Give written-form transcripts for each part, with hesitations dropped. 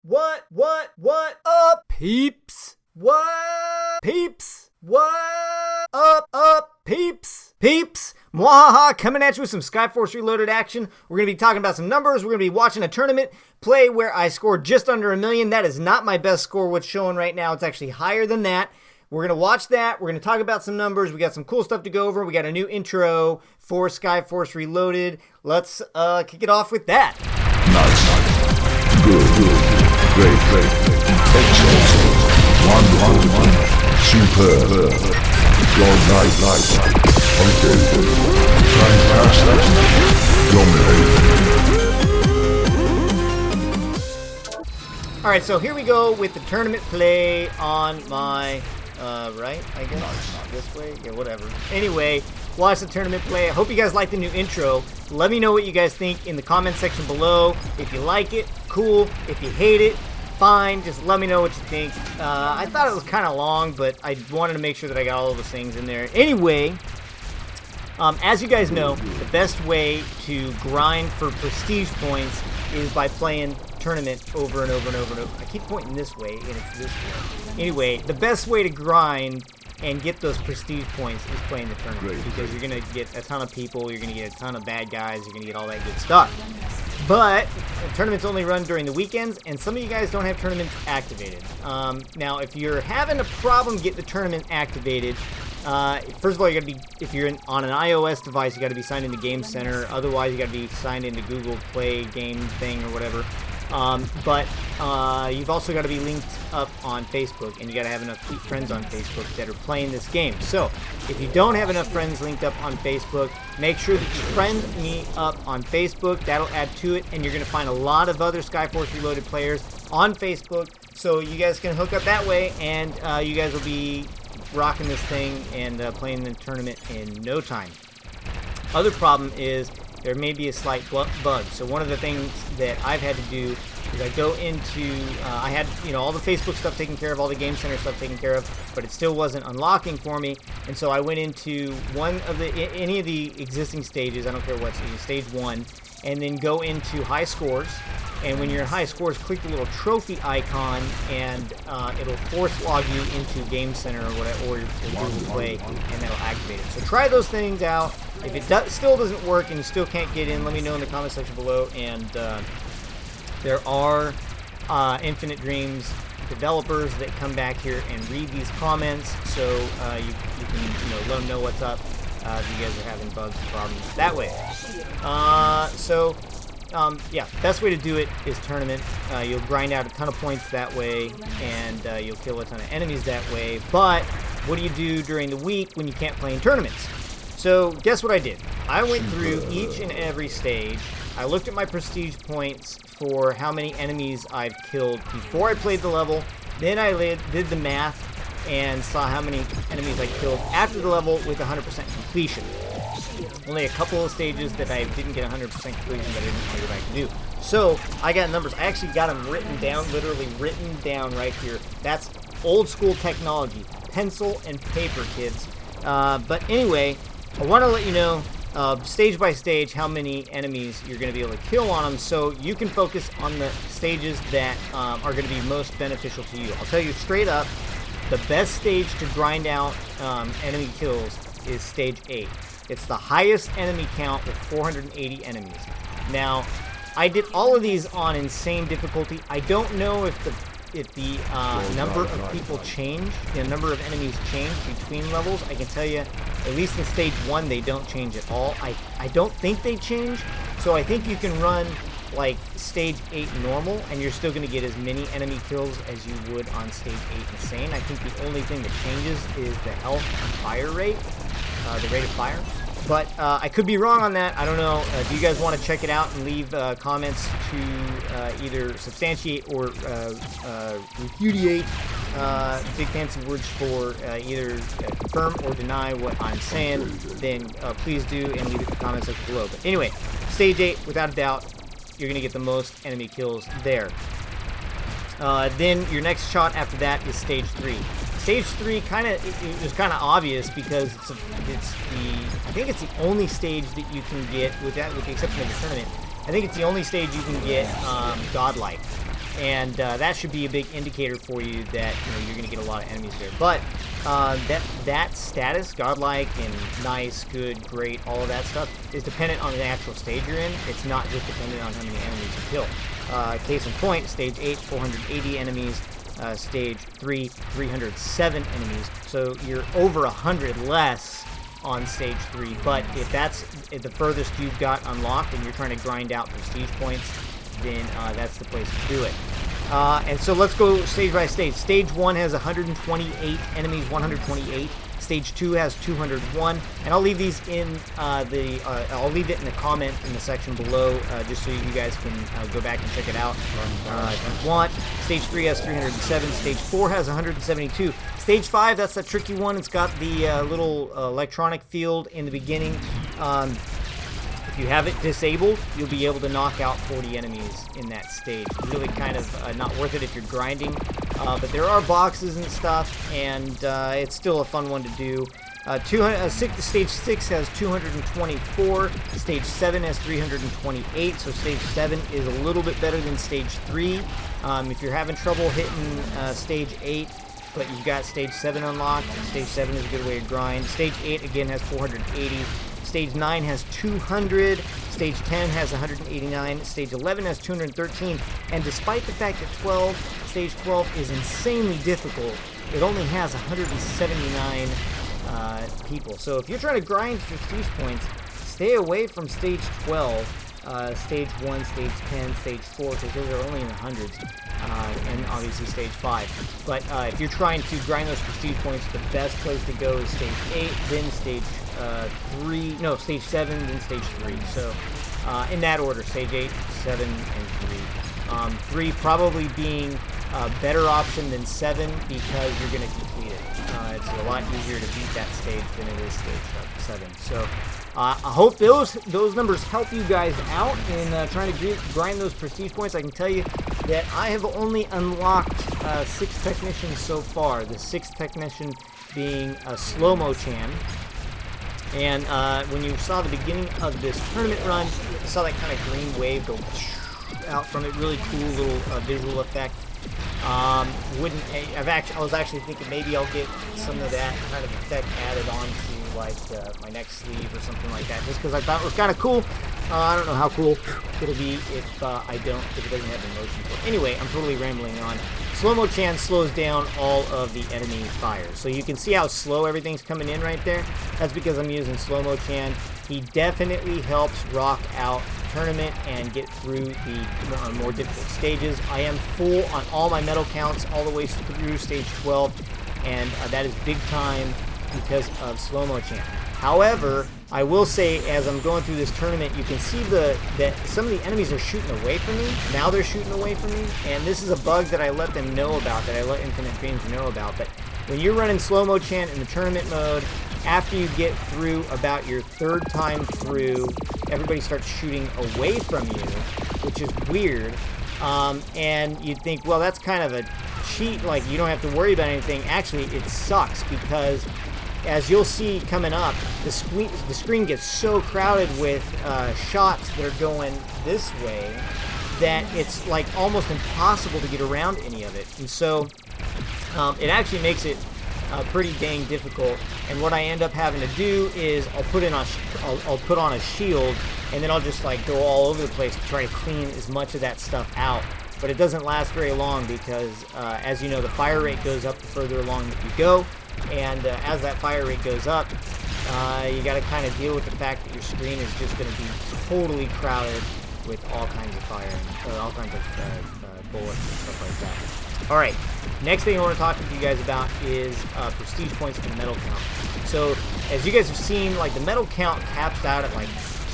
What up, peeps? What? Peeps? What? Up, peeps? Peeps? MuaHaHa coming at you with some Skyforce Reloaded action. We're going to be talking about some numbers. We're going to be watching a tournament play where I scored just under 1 million. That is not my best score, what's showing right now. It's actually higher than that. We're going to watch that. We're going to talk about some numbers. We got some cool stuff to go over. We got a new intro for Skyforce Reloaded. Let's kick it off with that. Nice. Good. Great. Excellent. Wonderful. Superb. Nice. Okay. Fantastic. Dominate. All right, so here we go with the tournament play on my right, I guess. Not this way. Yeah, whatever. Anyway, watch the tournament play. I hope you guys like the new intro. Let me know what you guys think in the comment section below. If you like it, cool. If you hate it, fine. Just let me know what you think. I thought it was kind of long, but I wanted to make sure that I got all of those things in there. Anyway, as you guys know, the best way to grind for prestige points is by playing tournament over and over. I keep pointing this way, and it's this way. Anyway, the best way to grind and get those prestige points is playing the tournament, because you're going to get a ton of people, you're going to get a ton of bad guys, you're going to get all that good stuff. But tournaments only run during the weekends, and some of you guys don't have tournaments activated. Now, if you're having a problem getting the tournament activated, first of all, you got to be, if you're on an iOS device, you got to be signed into Game Center. Otherwise, you got to be signed into Google Play game thing or whatever. But you've also got to be linked up on Facebook, and you got to have enough friends on Facebook that are playing this game. So, if you don't have enough friends linked up on Facebook, make sure that you friend me up on Facebook. That'll add to it, and you're going to find a lot of other Skyforce Reloaded players on Facebook, so you guys can hook up that way, and you guys will be rocking this thing and playing the tournament in no time. Other problem is there may be a slight bug. So one of the things that I've had to do is I go into, I had, all the Facebook stuff taken care of, all the Game Center stuff taken care of, but it still wasn't unlocking for me. And so I went into any of the existing stages, I don't care what stage 1, and then go into high scores. And when you're in high scores, click the little trophy icon, and it'll force log you into Game Center or whatever, or Google Play, and that'll activate it. So try those things out. If it still doesn't work and you still can't get in, let me know in the comment section below. And there are Infinite Dreams developers that come back here and read these comments, so you can let them know what's up if you guys are having bugs and problems that way. Yeah, best way to do it is tournament. You'll grind out a ton of points that way, and you'll kill a ton of enemies that way. But what do you do during the week when you can't play in tournaments? So guess what I did? I went through each and every stage. I looked at my prestige points for how many enemies I've killed before I played the level. Then I did the math and saw how many enemies I killed after the level with 100% completion. Only a couple of stages that I didn't get 100% completion, but I didn't know what I could do. So I got numbers. I actually got them written down, literally written down right here. That's old school technology, pencil and paper, kids. But anyway, I want to let you know stage by stage how many enemies you're going to be able to kill on them, so you can focus on the stages that are going to be most beneficial to you. I'll tell you straight up, the best stage to grind out enemy kills is stage 8. It's the highest enemy count with 480 enemies. Now, I did all of these on insane difficulty. I don't know if the number of people change, the number of enemies change between levels. I can tell you, at least in stage 1, they don't change at all. I don't think they change, so I think you can run like stage 8 normal, and you're still going to get as many enemy kills as you would on stage 8 insane. I think the only thing that changes is the health and fire rate, the rate of fire. But I could be wrong on that. I don't know. Do you guys want to check it out and leave comments to either substantiate or repudiate, big fancy words for either confirm or deny what I'm saying, then please do and leave it in the comment section below. But anyway, stage 8, without a doubt, you're going to get the most enemy kills there. Then your next shot after that is stage 3. Stage 3 it was kind of obvious because I think it's the only stage that you can get, with the exception of the tournament, I think it's the only stage you can get godlike. and that should be a big indicator for you that you're going to get a lot of enemies there. But that status, godlike and nice, good, great, all of that stuff is dependent on the actual stage you're in. It's not just dependent on how many enemies you kill. Case in point, stage 8, 480 enemies. Stage 3, 307 enemies. So you're over 100 less on stage 3. But if that's the furthest you've got unlocked and you're trying to grind out prestige points, then that's the place to do it. And so let's go stage by stage. Stage 1 has 128 enemies, 128. Stage 2 has 201, and I'll leave these in I'll leave it in the comment in the section below, just so you guys can go back and check it out if you want. Stage 3 has 307. Stage 4 has 172. Stage 5, that's the tricky one. It's got the little electronic field in the beginning. If you have it disabled, you'll be able to knock out 40 enemies in that stage. Really kind of not worth it if you're grinding, but there are boxes and stuff, and it's still a fun one to do. Stage 6 has 224, Stage 7 has 328, so Stage 7 is a little bit better than Stage 3. If you're having trouble hitting Stage 8, but you've got Stage 7 unlocked, Stage 7 is a good way to grind. Stage 8, again, has 480. Stage 9 has 200, Stage 10 has 189, Stage 11 has 213, and despite the fact that Stage 12 is insanely difficult, it only has 179 people. So if you're trying to grind prestige points, stay away from Stage 12, Stage 1, Stage 10, Stage 4, because those are only in the hundreds, and obviously Stage 5. But if you're trying to grind those prestige points, the best place to go is Stage 8, then Stage 7, then Stage 3. So in that order, Stage 8, 7, and 3. 3 probably being a better option than 7 because you're going to complete it. It's a lot easier to beat that stage than it is Stage 7. So I hope those numbers help you guys out in trying to grind those prestige points. I can tell you that I have only unlocked 6 technicians so far. The 6th technician being a Slow-Mo Chan. And when you saw the beginning of this tournament run, you saw that kind of green wave go out from it. Really cool little visual effect. I was actually thinking maybe I'll get some of that kind of effect added on to like my next sleeve or something like that, just because I thought it was kind of cool. I don't know how cool it'll be if it doesn't have the motion for it. Anyway, I'm totally rambling on. Slow-Mo Chan slows down all of the enemy fire. So you can see how slow everything's coming in right there. That's because I'm using Slow-Mo Chan. He definitely helps rock out the tournament and get through the more difficult stages. I am full on all my medal counts all the way through stage 12, and that is big time because of Slow-Mo Chan. However, I will say, as I'm going through this tournament, you can see that some of the enemies are shooting away from me. Now they're shooting away from me, and this is a bug that I let them know about, that I let Infinite Dreams know about. But when you're running Slow-Mo Chan in the tournament mode, after you get through about your 3rd time through, everybody starts shooting away from you, which is weird. And you'd think, well, that's kind of a cheat, like you don't have to worry about anything. Actually, it sucks because, as you'll see coming up, the screen gets so crowded with shots that are going this way that it's like almost impossible to get around any of it. And so it actually makes it pretty dang difficult. And what I end up having to do is I'll put on a shield, and then I'll just like go all over the place to try to clean as much of that stuff out. But it doesn't last very long because, as you know, the fire rate goes up the further along that you go. And as that fire rate goes up, you got to kind of deal with the fact that your screen is just going to be totally crowded with all kinds of fire, all kinds of bullets and stuff like that. All right, next thing I want to talk to you guys about is prestige points and medal count. So as you guys have seen, like the medal count caps out at like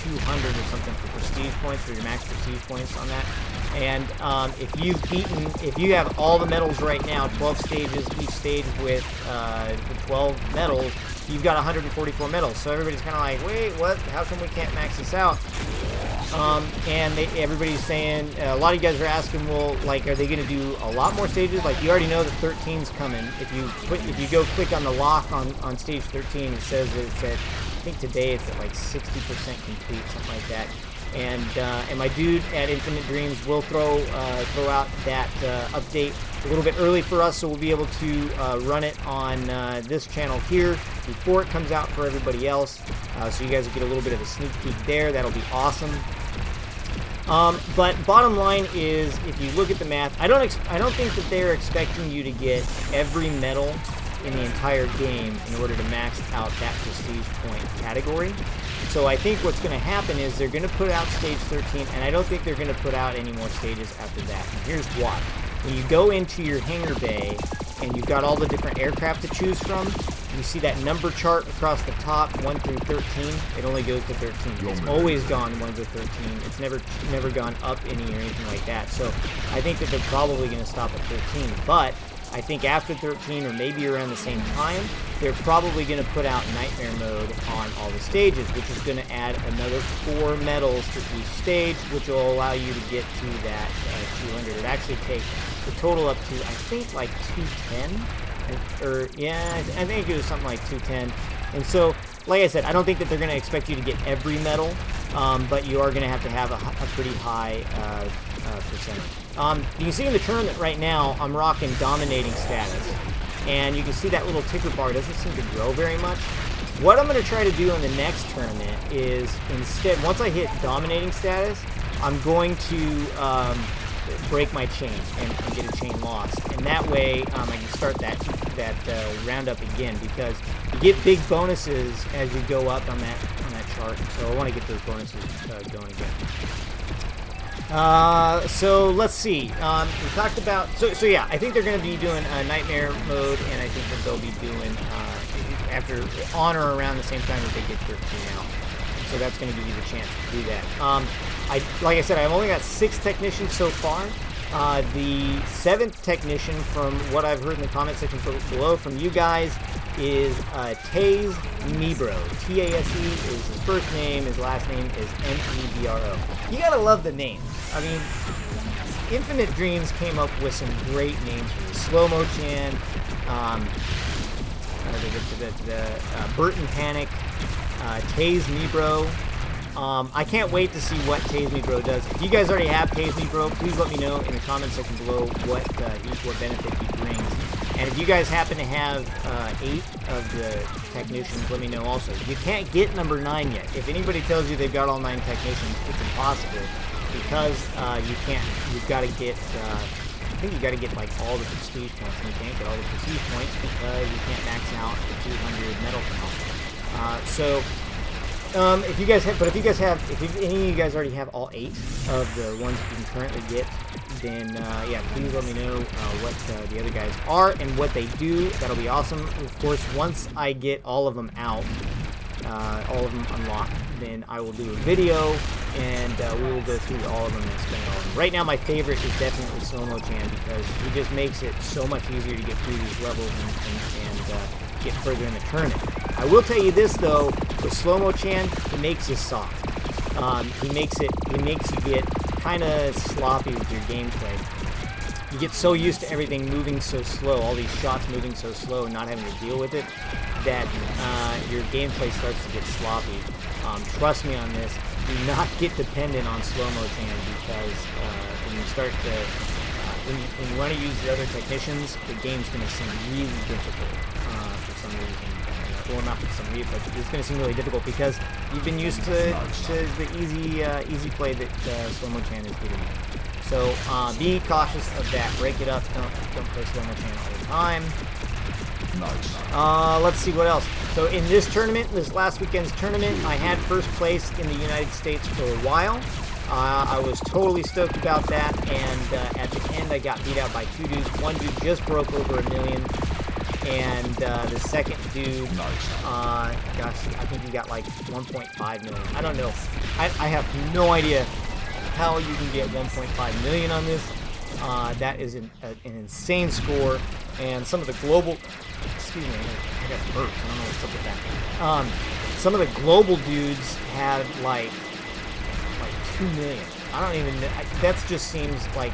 200 or something for prestige points, for your max prestige points on that. And if you have all the medals right now, 12 stages, each stage with 12 medals, you've got 144 medals. So everybody's kind of like, wait, what? How come we can't max this out? And everybody's saying, a lot of you guys are asking, well, like, are they going to do a lot more stages? Like, you already know that 13's coming. If you go click on the lock on stage 13, it says that it's at, I think today it's at like 60% complete, something like that. And my dude at Infinite Dreams will throw out that update a little bit early for us, so we'll be able to run it on this channel here before it comes out for everybody else. So you guys will get a little bit of a sneak peek there. That'll be awesome. But bottom line is, if you look at the math, I don't think that they're expecting you to get every medal in the entire game in order to max out that prestige point category. So I think what's going to happen is they're going to put out stage 13, and I don't think they're going to put out any more stages after that. And here's why. When you go into your hangar bay and you've got all the different aircraft to choose from, you see that number chart across the top, 1 through 13. It only goes to 13. It's always gone 1 to 13. It's never gone up any or anything like that. So I think that they're probably going to stop at 13. But I think after 13, or maybe around the same time, they're probably going to put out Nightmare Mode on all the stages, which is going to add another 4 medals to each stage, which will allow you to get to that 200. It actually takes the total up to, I think, like 210. Or, yeah, I think it was something like 210. And so, like I said, I don't think that they're going to expect you to get every medal, but you are going to have a pretty high percentage. You can see in the tournament right now, I'm rocking dominating status. And you can see that little ticker bar doesn't seem to grow very much. What I'm going to try to do in the next tournament is, instead, once I hit dominating status, I'm going to break my chain and get a chain lost. And that way, I can start that roundup again, because you get big bonuses as you go up on that chart. So I want to get those bonuses going again. So let's see. We talked about, so yeah, I think they're going to be doing Nightmare Mode, and I think that they'll be doing after on or around the same time that they get 13 out. So that's going to give you the chance to do that. Like I said, I've only got 6 technicians so far. The 7th technician, from what I've heard in the comment section below from you guys, is Taze Mebro. T-A-S-E is his first name. His last name is M-E-B-R-O. You gotta love the names. I mean, Infinite Dreams came up with some great names for the Slow-Mo Chan, Burton Panic, Taze Mebro. I can't wait to see what Taze Mebro does. If you guys already have Taze Mebro, please let me know in the comment section below what benefit he brings. And if you guys happen to have 8 of the technicians, let me know also. You can't get number 9 yet. If anybody tells you they've got all 9 technicians, it's impossible, because you've got to get, I think you got to get like all the prestige points, and you can't get all the prestige points because you can't max out the 200 medal count. If you guys have, if any of you guys already have all 8 of the ones you can currently get, then yeah, please let me know what the other guys are and what they do. That'll be awesome. Of course, once I get all of them out, all of them unlocked, then I will do a video, and we will go through all of them and explain all of them. Right now, my favorite is definitely Slow-Mo Chan, because he just makes it so much easier to get through these levels and get further in the tournament. I will tell you this though, with Slow-Mo Chan, he makes you soft. He makes you get kind of sloppy with your gameplay. You get so used to everything moving so slow, all these shots moving so slow and not having to deal with it, that your gameplay starts to get sloppy. Trust me on this, do not get dependent on Slow-Mo Chan, because when you start to, when you want to use the other technicians, the game's going to seem really difficult for some reason. Well, not for some reason, but it's going to seem really difficult because you've been used to the easy play that Slow-Mo Chan is giving you. So be cautious of that. Break it up. Don't play Slow-Mo Chan all the time. Let's see what else. So in this tournament, this last weekend's tournament, I had first place in the United States for a while. I was totally stoked about that, and at the end I got beat out by 2 dudes. One dude just broke over 1 million, and the second dude, gosh, I think he got like 1.5 million. I don't know. I have no idea how you can get 1.5 million on this. That is an insane score, and some of the global, excuse me, I got burps. I don't know what's up with that. Some of the global dudes had like 2 million. I don't even know. That just seems like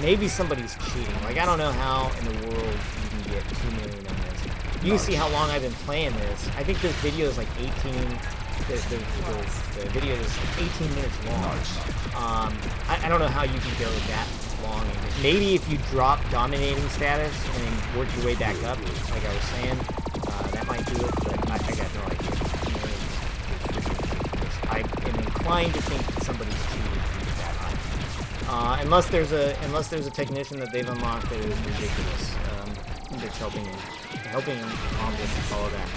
maybe somebody's cheating. Like, I don't know how in the world you can get 2 million on this. You can see how long I've been playing this. I think this video is like 18 the video is 18 minutes long. I don't know how you can go that long. Maybe if you drop dominating status and then work your way back up, like I was saying, that might do it, but I got no idea. I am inclined to think that somebody's cheating to get that high. Unless there's a technician that they've unlocked that is ridiculous. That's helping him accomplish all of that.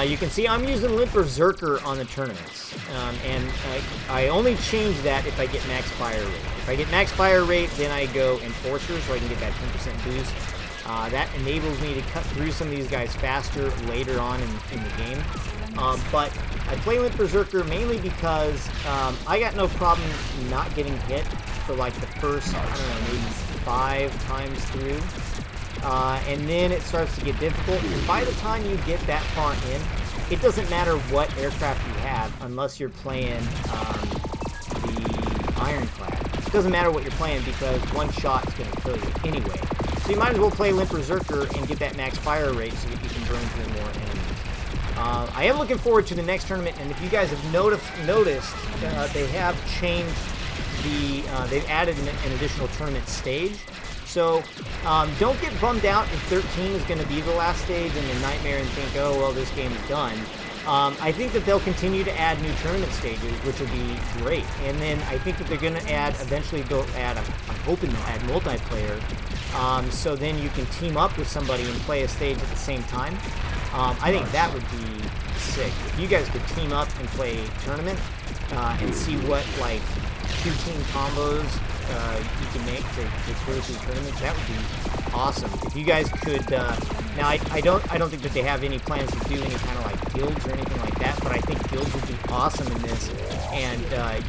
You can see I'm using Limp Berserker on the tournaments, and I only change that if I get max fire rate. If I get max fire rate, then I go Enforcer so I can get that 10% boost. That enables me to cut through some of these guys faster later on in the game. But I play Limp Berserker mainly because I got no problem not getting hit for like the first, I don't know, maybe 5 times through. And then it starts to get difficult, and by the time you get that far in, it doesn't matter what aircraft you have unless you're playing the Ironclad. It doesn't matter what you're playing because one shot is going to kill you anyway. So you might as well play Limp Berserker and get that max fire rate so that you can burn through more enemies. I am looking forward to the next tournament, and if you guys have noticed, they have changed they've added an additional tournament stage. So don't get bummed out if 13 is going to be the last stage and the Nightmare and think, oh, well, this game is done. I think that they'll continue to add new tournament stages, which will be great. And then I think that they're going to add, eventually they'll add, I'm hoping they'll add multiplayer. So then you can team up with somebody and play a stage at the same time. I think that would be sick. If you guys could team up and play a tournament and see what, like, 2-team combos you can make to clear through tournaments, that would be awesome. If you guys could, now I don't think that they have any plans to do any kind of like guilds or anything like that, but I think guilds would be awesome in this, and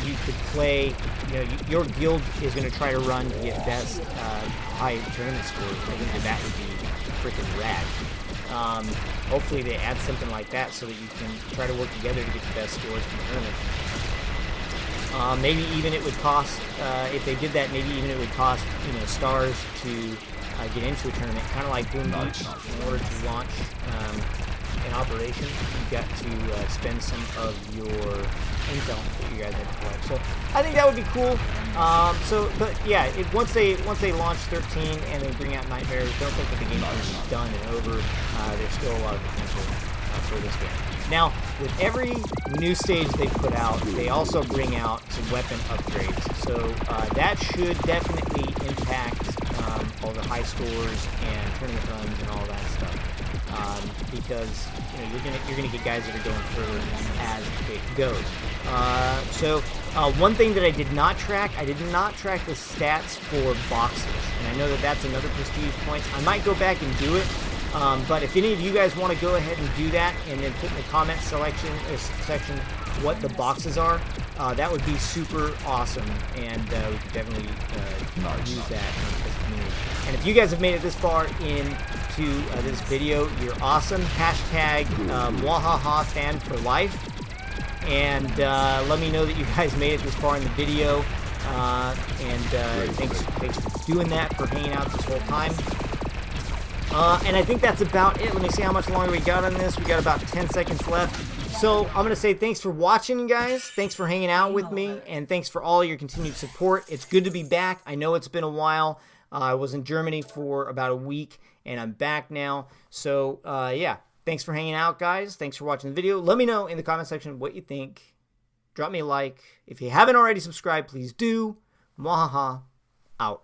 you could play, you know, your guild is going to try to run to get best high tournament scores. I think that would be freaking rad. Hopefully they add something like that so that you can try to work together to get the best scores in the tournament. Maybe even it would cost, if they did that, maybe even it would cost, you know, stars to get into a tournament, kind of like Boom Beach. In order to launch an operation, you've got to spend some of your intel that you guys had to collect. So I think that would be cool. But yeah, once they launch 13 and they bring out Nightmares, don't think that the game is done and over. There's still a lot of potential for this game. Now, with every new stage they put out, they also bring out some weapon upgrades. So that should definitely impact all the high scores and tournament runs and all that stuff. Because you know you're gonna get guys that are going further as it goes. One thing that I did not track the stats for boxes, and I know that that's another prestige point. I might go back and do it. But if any of you guys want to go ahead and do that and then put in the comment section what the boxes are, that would be super awesome, and we could definitely use that as a community. And if you guys have made it this far into this video, you're awesome. Hashtag MuaHaHa fan for life, and let me know that you guys made it this far in the video. Thanks for doing that, for hanging out this whole time. And I think that's about it. Let me see how much longer we got on this. We got about 10 seconds left. So I'm going to say thanks for watching, guys. Thanks for hanging out with me. And thanks for all your continued support. It's good to be back. I know it's been a while. I was in Germany for about a week, and I'm back now. So, yeah. Thanks for hanging out, guys. Thanks for watching the video. Let me know in the comment section what you think. Drop me a like. If you haven't already subscribed, please do. MuaHaHa out.